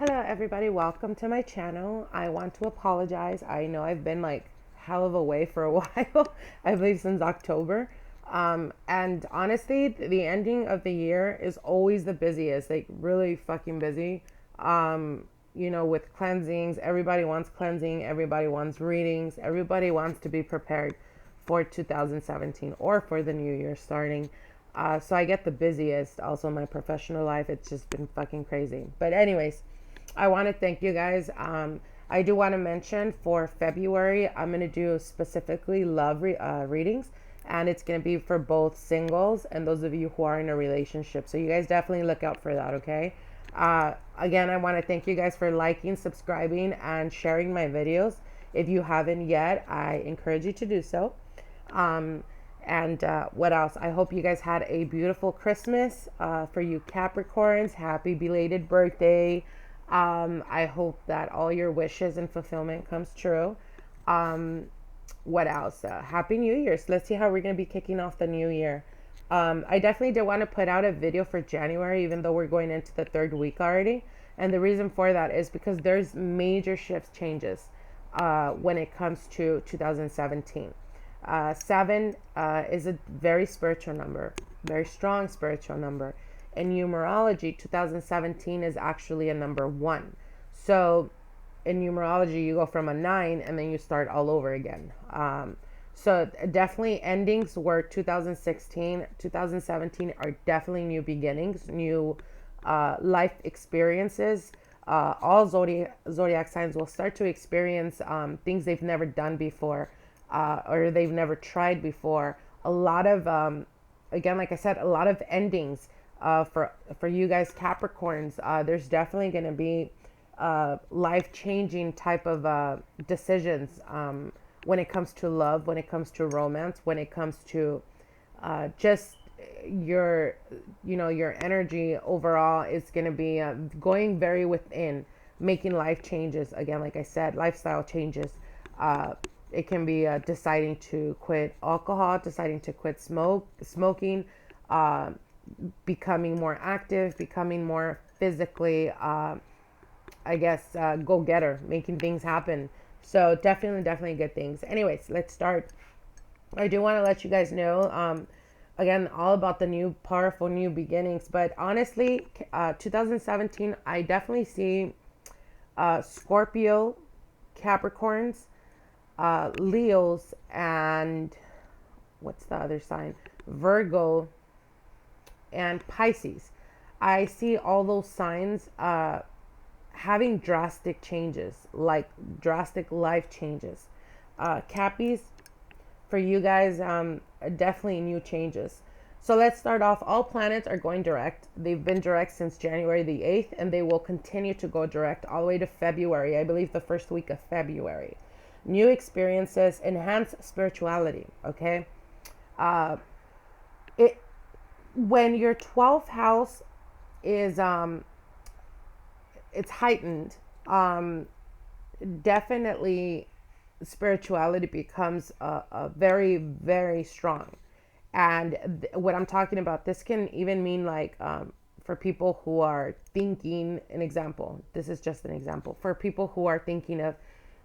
Hello everybody, welcome to my channel. I want to apologize. I know I've been like hell of away for a while. I believe since October. And honestly, the ending of the year is always the busiest, like really fucking busy. With cleansings, everybody wants cleansing, everybody wants readings, everybody wants to be prepared for 2017 or for the new year starting. So I get the busiest. Also, my professional life, it's just been fucking crazy. But anyways, I want to thank you guys. I do want to mention for February, I'm going to do specifically love readings, and it's going to be for both singles and those of you who are in a relationship. So you guys definitely look out for that, okay? Again, I want to thank you guys for liking, subscribing, and sharing my videos. If you haven't yet, I encourage you to do so. And what else? I hope you guys had a beautiful Christmas. For you Capricorns, happy belated birthday. I hope that all your wishes and fulfillment comes true. What else? Happy New Year's. Let's see how we're going to be kicking off the new year. I definitely did want to put out a video for January, even though we're going into the third week already. And the reason for that is because there's major shifts, changes when it comes to 2017. Seven is a very spiritual number, very strong spiritual number. In numerology, 2017 is actually a number 1. So in numerology, you go from a 9 and then you start all over again. So definitely endings were 2016, 2017 are definitely new beginnings, new life experiences. All zodiac signs will start to experience things they've never done before. Or they've never tried before. A lot of, again, like I said, a lot of endings for you guys Capricorns. There's definitely going to be life-changing type of decisions when it comes to love, when it comes to romance, when it comes to just your energy overall is going to be going very within, making life changes. Again, like I said, lifestyle changes. It can be deciding to quit alcohol, deciding to quit smoking, becoming more active, becoming more physically, go-getter, making things happen. So definitely good things. Anyways, let's start. I do want to let you guys know, again, all about the new, powerful new beginnings. But honestly, 2017, I definitely see Scorpio, Capricorns, Leos, and what's the other sign? Virgo and Pisces. I see all those signs having drastic changes, like drastic life changes. Cappies, for you guys, definitely new changes. So let's start off. All planets are going direct. They've been direct since January the 8th, and they will continue to go direct all the way to February. I believe the first week of February. New experiences, enhance spirituality. Okay, it when your 12th house is it's heightened. Definitely, spirituality becomes a very very strong. And what I'm talking about, this can even mean like for people who are thinking. An example. This is just an example for people who are thinking of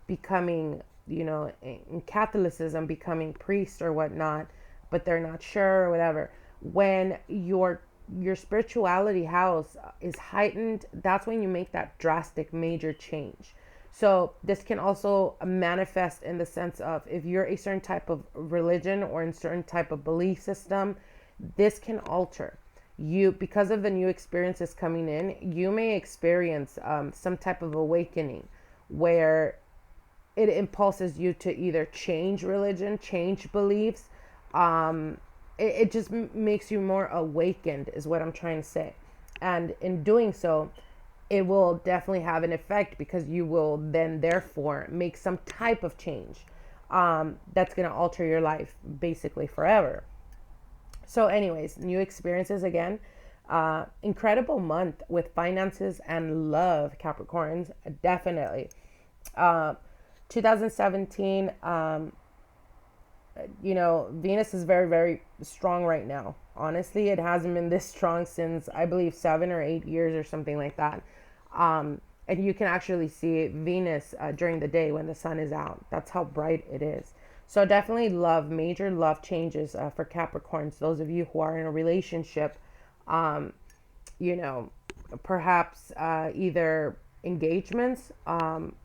becoming, in Catholicism, becoming priests or whatnot, but they're not sure or whatever. When your spirituality house is heightened, that's when you make that drastic major change. So this can also manifest in the sense of, if you're a certain type of religion or in certain type of belief system, this can alter you because of the new experiences coming in. You may experience some type of awakening where it impulses you to either change religion, change beliefs. It just makes you more awakened, is what I'm trying to say. And in doing so, it will definitely have an effect, because you will then therefore make some type of change that's going to alter your life basically forever. So anyways, new experiences again. Incredible month with finances and love, Capricorns, definitely. 2017, Venus is very, very strong right now. Honestly, it hasn't been this strong since, I believe, 7 or 8 years or something like that. And you can actually see Venus during the day when the sun is out. That's how bright it is. So definitely major love changes for Capricorns. Those of you who are in a relationship, um, you know, perhaps either engagements,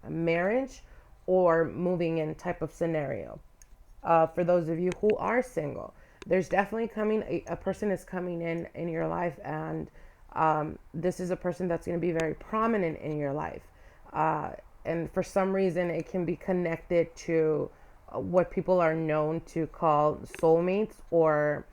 marriage, or moving in type of scenario. For those of you who are single, there's definitely coming a person is coming in your life, and this is a person that's going to be very prominent in your life. And for some reason, it can be connected to what people are known to call soulmates, or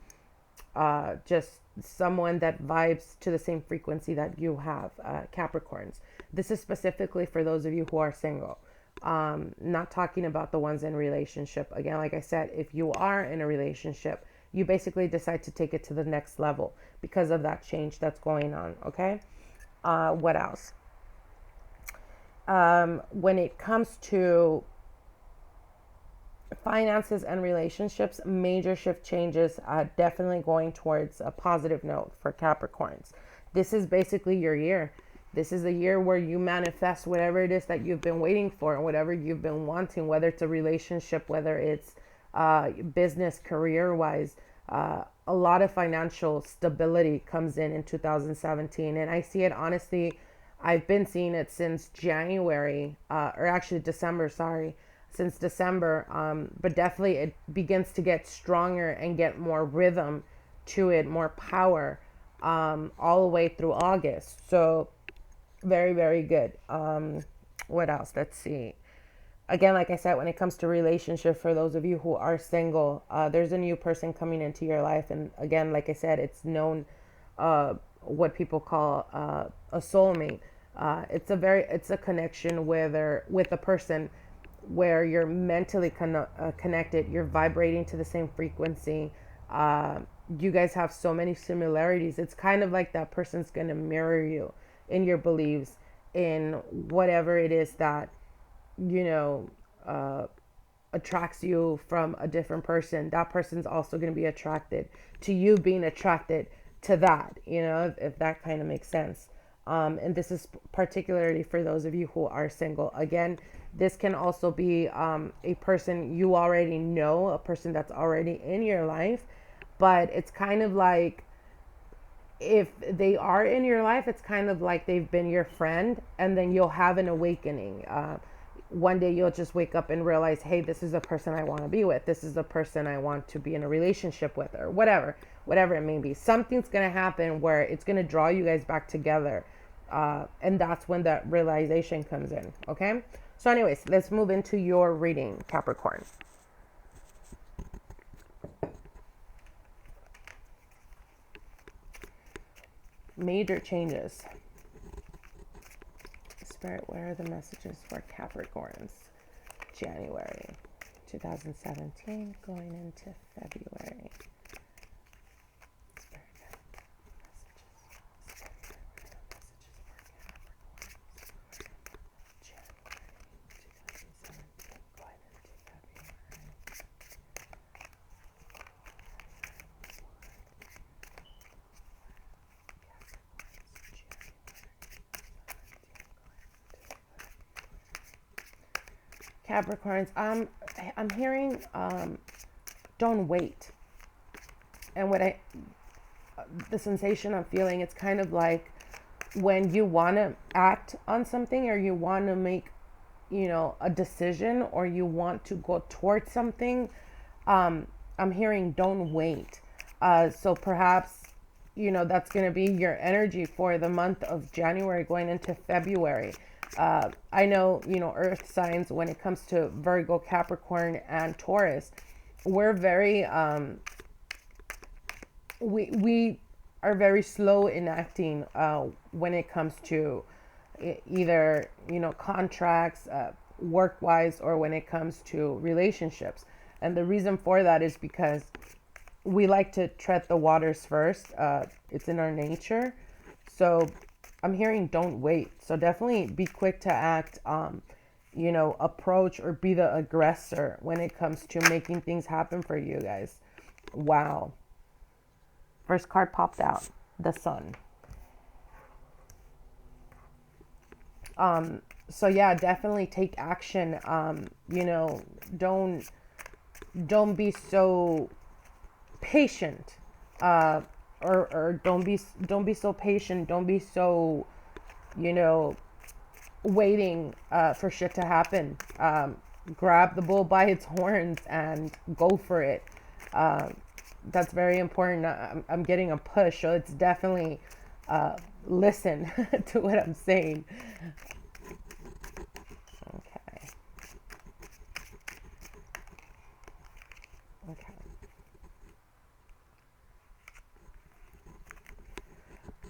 just someone that vibes to the same frequency that you have, Capricorns. This is specifically for those of you who are single. Not talking about the ones in relationship. Again, like I said, if you are in a relationship, you basically decide to take it to the next level because of that change that's going on. Okay. What else? When it comes to finances and relationships, major shift changes, definitely going towards a positive note for Capricorns. This is basically your year. This is a year where you manifest whatever it is that you've been waiting for and whatever you've been wanting, whether it's a relationship, whether it's business, career wise. A lot of financial stability comes in 2017. And I see it honestly, I've been seeing it since January, or actually December, sorry, since December. But definitely it begins to get stronger and get more rhythm to it, more power, all the way through August. So very, very good. What else? Let's see. Again, like I said, when it comes to relationship, for those of you who are single, there's a new person coming into your life. And again, like I said, it's known, what people call a soulmate. It's a connection with a person where you're mentally connected, you're vibrating to the same frequency. You guys have so many similarities. It's kind of like that person's going to mirror you in your beliefs, in whatever it is that, you know, attracts you from a different person. That person's also going to be attracted to you being attracted to that, you know, if that kind of makes sense. And this is particularly for those of you who are single. Again, this can also be a person you already know, a person that's already in your life, but it's kind of like, if they are in your life, it's kind of like they've been your friend, and then you'll have an awakening. One day you'll just wake up and realize, hey, this is the person I want to be with. This is the person I want to be in a relationship with, or whatever it may be. Something's going to happen where it's going to draw you guys back together. And that's when that realization comes in. Okay. So anyways, let's move into your reading, Capricorn. Major changes. Spirit, where are the messages for Capricorns? January 2017 going into February. Capricorns, I'm hearing, don't wait. And the sensation I'm feeling, it's kind of like when you want to act on something, or you want to make, you know, a decision, or you want to go towards something. I'm hearing don't wait. So perhaps, you know, that's going to be your energy for the month of January going into February. I know, you know, earth signs, when it comes to Virgo, Capricorn, and Taurus, we're very, we are very slow in acting, when it comes to either, you know, contracts, work wise, or when it comes to relationships. And the reason for that is because we like to tread the waters first. It's in our nature. So I'm hearing don't wait. So definitely be quick to act, you know, approach or be the aggressor when it comes to making things happen for you guys. Wow. First card popped out, the Sun. So yeah, definitely take action. Don't be so patient, uh, or don't be so patient. Don't be so, you know, waiting for shit to happen. Grab the bull by its horns and go for it. Um, that's very important. I'm getting a push, so it's definitely listen to what I'm saying. Okay. Okay.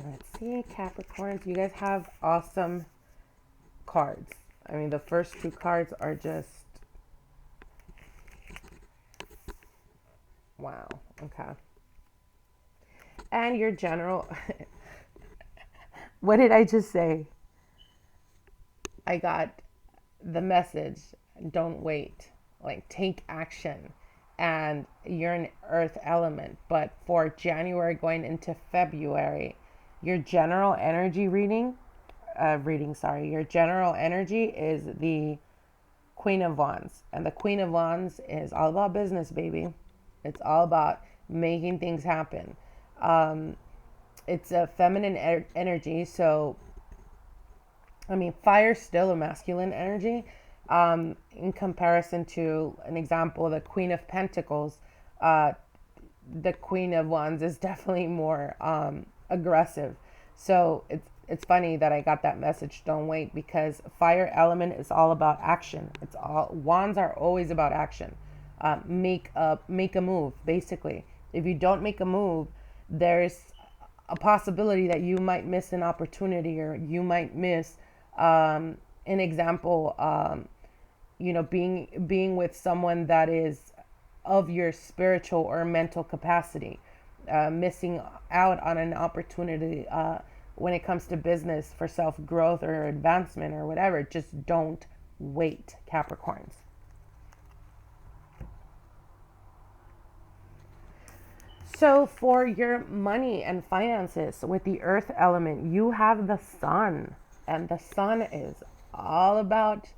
Let's see, Capricorns. You guys have awesome cards. I mean, the first two cards are just wow. Okay. And your general. What did I just say? I got the message. Don't wait. Like, take action. And you're an earth element. But for January going into February, your general energy your general energy is the Queen of Wands. And the Queen of Wands is all about business, baby. It's all about making things happen. Um, it's a feminine energy. So, I mean, fire's still a masculine energy. In comparison to an example, the Queen of Pentacles, uh, the Queen of Wands is definitely more aggressive. So it's funny that I got that message. Don't wait, because fire element is all about action. It's all wands are always about action. Make a move. Basically, if you don't make a move, there's a possibility that you might miss an opportunity, or you might miss an example. Being with someone that is of your spiritual or mental capacity, missing out on an opportunity when it comes to business for self growth or advancement or whatever. Just don't wait, Capricorns. So, for your money and finances with the earth element, you have the sun, and the sun is all about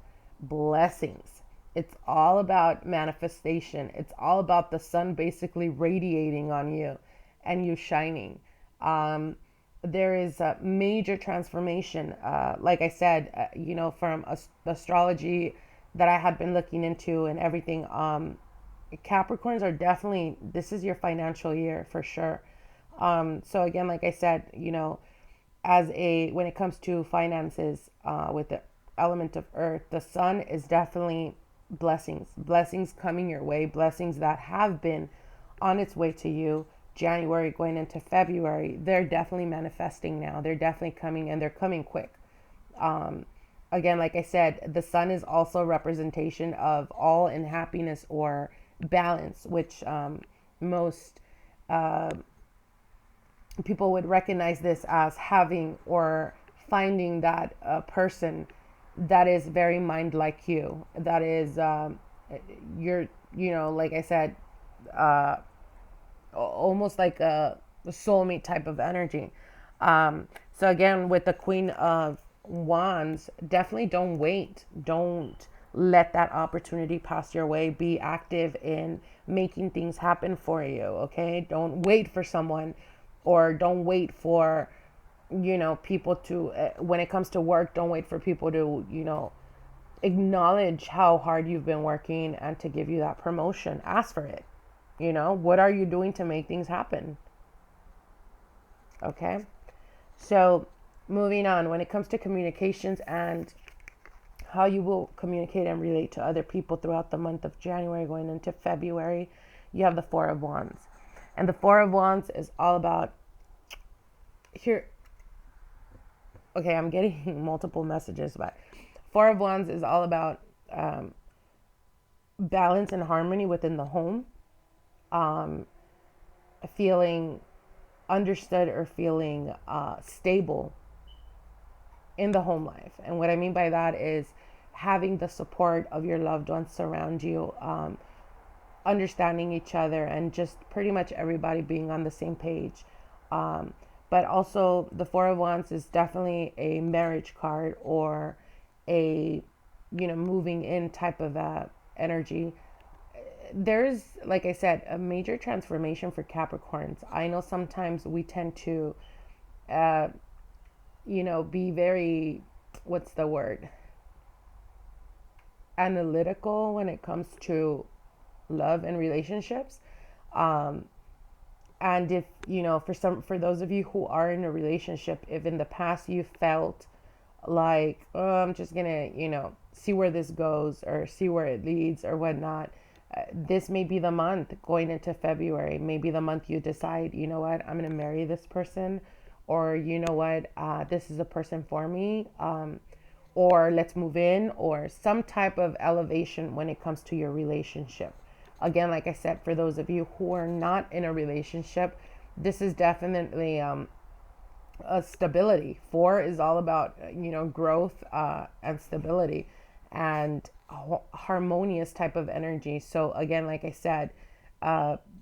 blessings. It's all about manifestation. It's all about the sun basically radiating on you and you shining. Um, there is a major transformation, like I said, from astrology that I had been looking into and everything. Capricorns are definitely, this is your financial year for sure. So again, like I said, when it comes to finances, with the element of earth, the sun is definitely blessings coming your way, blessings that have been on its way to you. January going into February, they're definitely manifesting now. They're definitely coming, and they're coming quick. Um, Again, like I said, the sun is also a representation of all in happiness or balance, which most uh, people would recognize this as having or finding that person that is very mind like you, that is you're, like I said, uh, almost like a soulmate type of energy. So again, with the Queen of Wands, definitely don't wait. Don't let that opportunity pass your way. Be active in making things happen for you. Okay, don't wait for someone, or don't wait for people to. When it comes to work, don't wait for people to acknowledge how hard you've been working and to give you that promotion. Ask for it. What are you doing to make things happen? Okay. So, moving on, when it comes to communications and how you will communicate and relate to other people throughout the month of January going into February, you have the Four of Wands. And the Four of Wands is all about here. Okay, I'm getting multiple messages, but Four of Wands is all about balance and harmony within the home, um, feeling understood or feeling stable in the home life. And what I mean by that is having the support of your loved ones surround you, understanding each other, and just pretty much everybody being on the same page. But But also the Four of Wands is definitely a marriage card, or a, moving in type of energy. There's, like I said, a major transformation for Capricorns. I know sometimes we tend to, uh, be very, what's the word? Analytical when it comes to love and relationships. Um, and if, for those of you who are in a relationship, if in the past you felt like, oh, I'm just gonna, see where this goes, or see where it leads, or whatnot. This may be the month going into February. Maybe the month you decide, you know what, I'm gonna marry this person, or you know what, this is a person for me, or let's move in, or some type of elevation when it comes to your relationship. Again, like I said, for those of you who are not in a relationship, this is definitely a stability. Four is all about, growth, and stability, and harmonious type of energy. So again, like I said,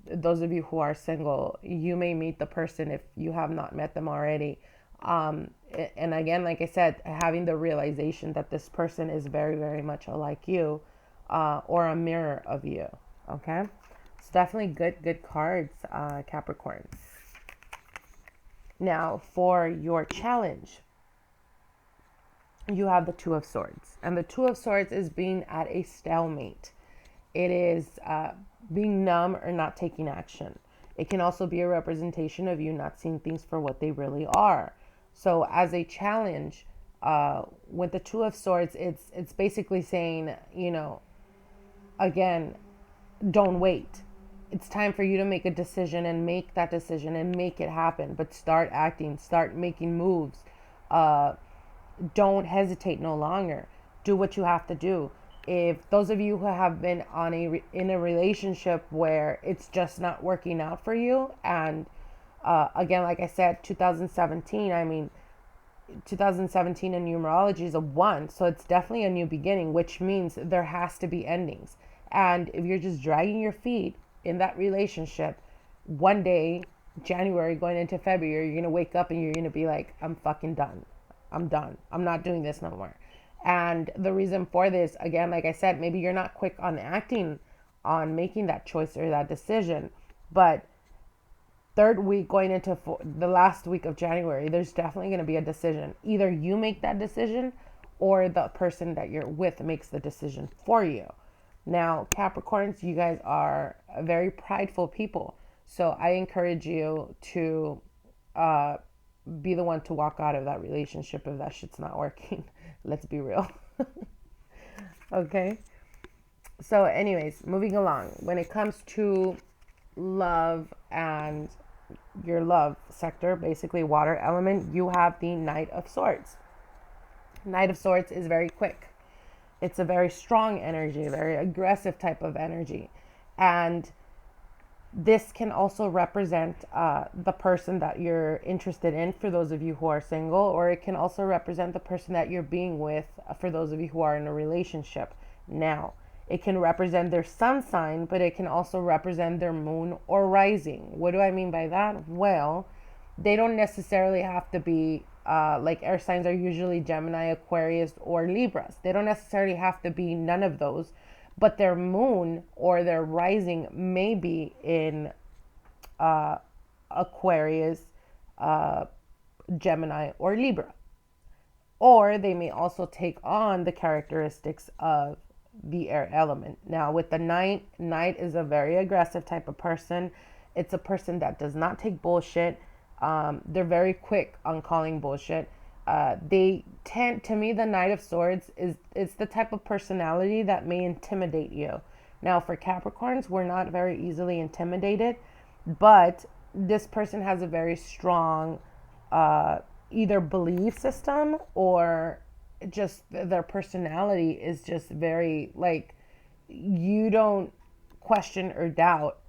those of you who are single, you may meet the person if you have not met them already. And again, like I said, having the realization that this person is very, very much like you, or a mirror of you. Okay, it's definitely good cards, Capricorn. Now, for your challenge, you have the Two of Swords. And the Two of Swords is being at a stalemate. It is being numb or not taking action. It can also be a representation of you not seeing things for what they really are. So as a challenge, with the Two of Swords, it's basically saying, again, don't wait. It's time for you to make a decision, and make that decision and make it happen. But start acting, start making moves. Don't hesitate no longer. Do what you have to do. If those of you who have been in a relationship where it's just not working out for you, and again, like I said, 2017, 2017 in numerology is a 1, so it's definitely a new beginning, which means there has to be endings. And if you're just dragging your feet in that relationship, one day, January going into February, you're gonna wake up and you're gonna be like, I'm fucking done. I'm done. I'm not doing this no more. And the reason for this, again, like I said, maybe you're not quick on acting on making that choice or that decision, but third week going into the last week of January, there's definitely going to be a decision. Either you make that decision, or the person that you're with makes the decision for you. Now, Capricorns, you guys are very prideful people. So I encourage you to be the one to walk out of that relationship if that shit's not working. Let's be real. Okay. So anyways, moving along. When it comes to love and your love sector, basically water element, you have the Knight of Swords. Knight of Swords is very quick. It's a very strong energy, very aggressive type of energy. And this can also represent the person that you're interested in, for those of you who are single, or it can also represent the person that you're being with, for those of you who are in a relationship. Now, it can represent their sun sign, but it can also represent their moon or rising. What do I mean by that? Well, they don't necessarily have to be, like air signs are usually Gemini, Aquarius, or Libras. They don't necessarily have to be none of those, but their moon or their rising may be in Aquarius, Gemini, or Libra. Or they may also take on the characteristics of the air element. Now, with the Knight is a very aggressive type of person. It's a person that does not take bullshit. They're very quick on calling bullshit. They tend, to me, the Knight of Swords is the type of personality that may intimidate you. Now, for Capricorns, we're not very easily intimidated, but this person has a very strong either belief system, or just their personality is just very, like, you don't question or doubt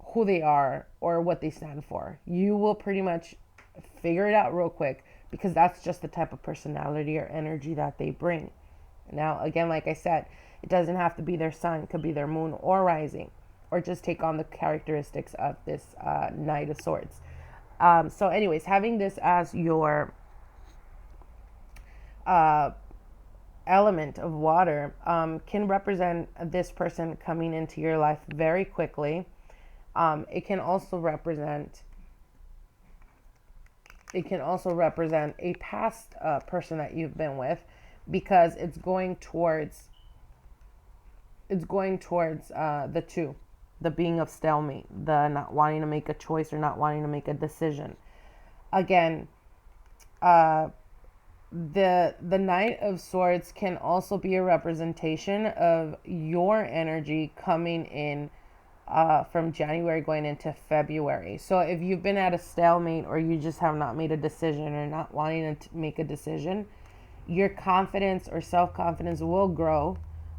who they are or what they stand for. You will pretty much figure it out real quick, because that's just the type of personality or energy that they bring. Now, again, like I said, it doesn't have to be their sun. It could be their moon or rising, or just take on the characteristics of this Knight of Swords. So anyways, having this as your uh, element of water can represent this person coming into your life very quickly. It can also represent a past person that you've been with, because it's going towards the two, the being of stalemate, the not wanting to make a choice or not wanting to make a decision. Again, the Knight of Swords can also be a representation of your energy coming in from January going into February. So if you've been at a stalemate, or you just have not made a decision or not wanting to make a decision, your confidence or self-confidence will grow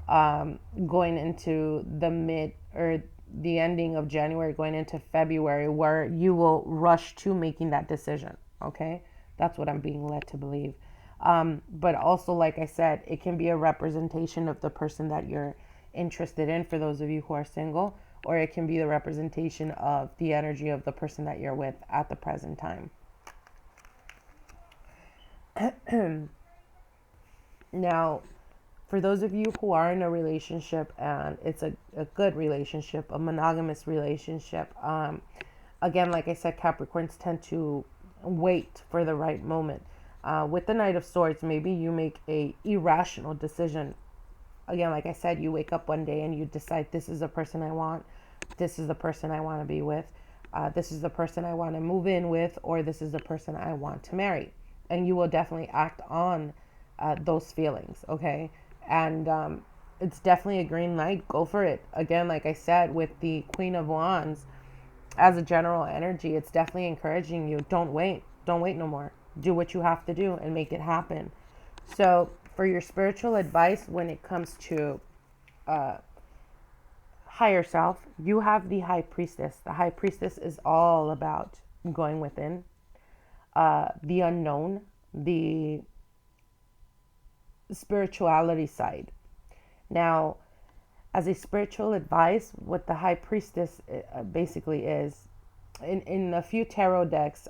going into the mid or the ending of January going into February, where you will rush to making that decision. Okay, that's what I'm being led to believe. But also, like I said, it can be a representation of the person that you're interested in, for those of you who are single, or it can be the representation of the energy of the person that you're with at the present time. Now, for those of you who are in a relationship and it's a good relationship, a monogamous relationship, again, like I said, Capricorns tend to wait for the right moment. With the Knight of Swords, maybe you make a irrational decision. Again, like I said, you wake up one day and you decide, this is the person I want, this is the person I want to be with, this is the person I want to move in with, or this is the person I want to marry. And you will definitely act on those feelings, okay? And it's definitely a green light. Go for it. Again, like I said, with the Queen of Wands as a general energy, it's definitely encouraging you. Don't wait. Don't wait no more. Do what you have to do and make it happen. So for your spiritual advice when it comes to higher self, you have the High Priestess. The High Priestess is all about going within, the unknown, the spirituality side. Now, as a spiritual advice, what the High Priestess basically is, in a few tarot decks,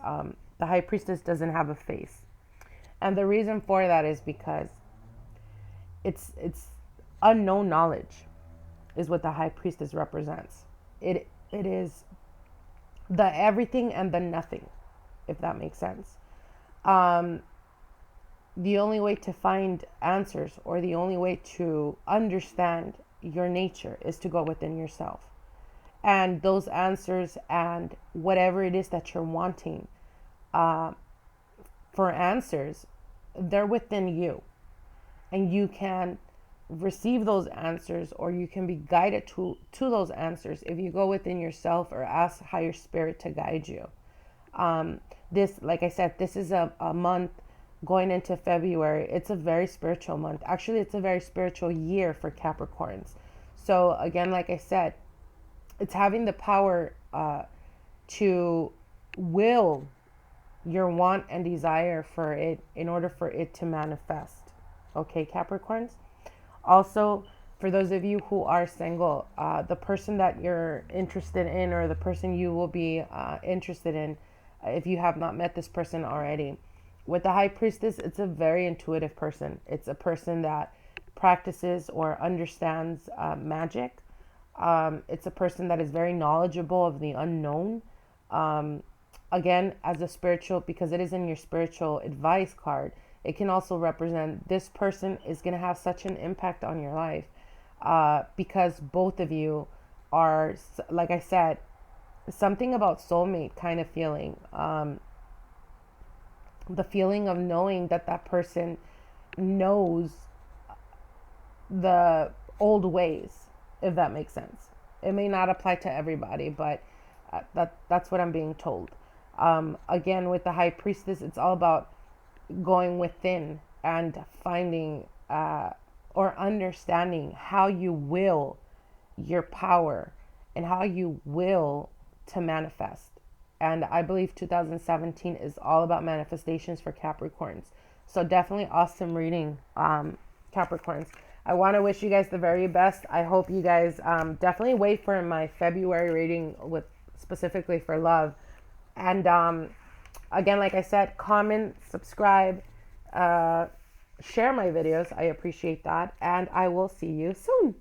the High Priestess doesn't have a face. And the reason for that is because it's unknown knowledge is what the High Priestess represents. It is the everything and the nothing, if that makes sense. The only way to find answers, or the only way to understand your nature, is to go within yourself. And those answers and whatever it is that you're wanting for answers, they're within you. And you can receive those answers, or you can be guided to those answers if you go within yourself or ask higher spirit to guide you. This, like I said, this is a month going into February. It's a very spiritual month. Actually, it's a very spiritual year for Capricorns. So again, like I said, it's having the power to will your want and desire for it in order for it to manifest. Okay, Capricorns? Also, for those of you who are single, the person that you're interested in, or the person you will be interested in, if you have not met this person already, with the High Priestess, it's a very intuitive person. It's a person that practices or understands magic. It's a person that is very knowledgeable of the unknown. Again, as a spiritual, because it is in your spiritual advice card, it can also represent this person is going to have such an impact on your life because both of you are, like I said, something about soulmate kind of feeling. The feeling of knowing that that person knows the old ways, if that makes sense. It may not apply to everybody, but that's what I'm being told. Again, with the High Priestess, it's all about going within and finding or understanding how you will your power and how you will to manifest. And I believe 2017 is all about manifestations for Capricorns. So definitely awesome reading, Capricorns. I want to wish you guys the very best. I hope you guys definitely wait for my February reading with specifically for love. And again, like I said, comment, subscribe, share my videos. I appreciate that. And I will see you soon.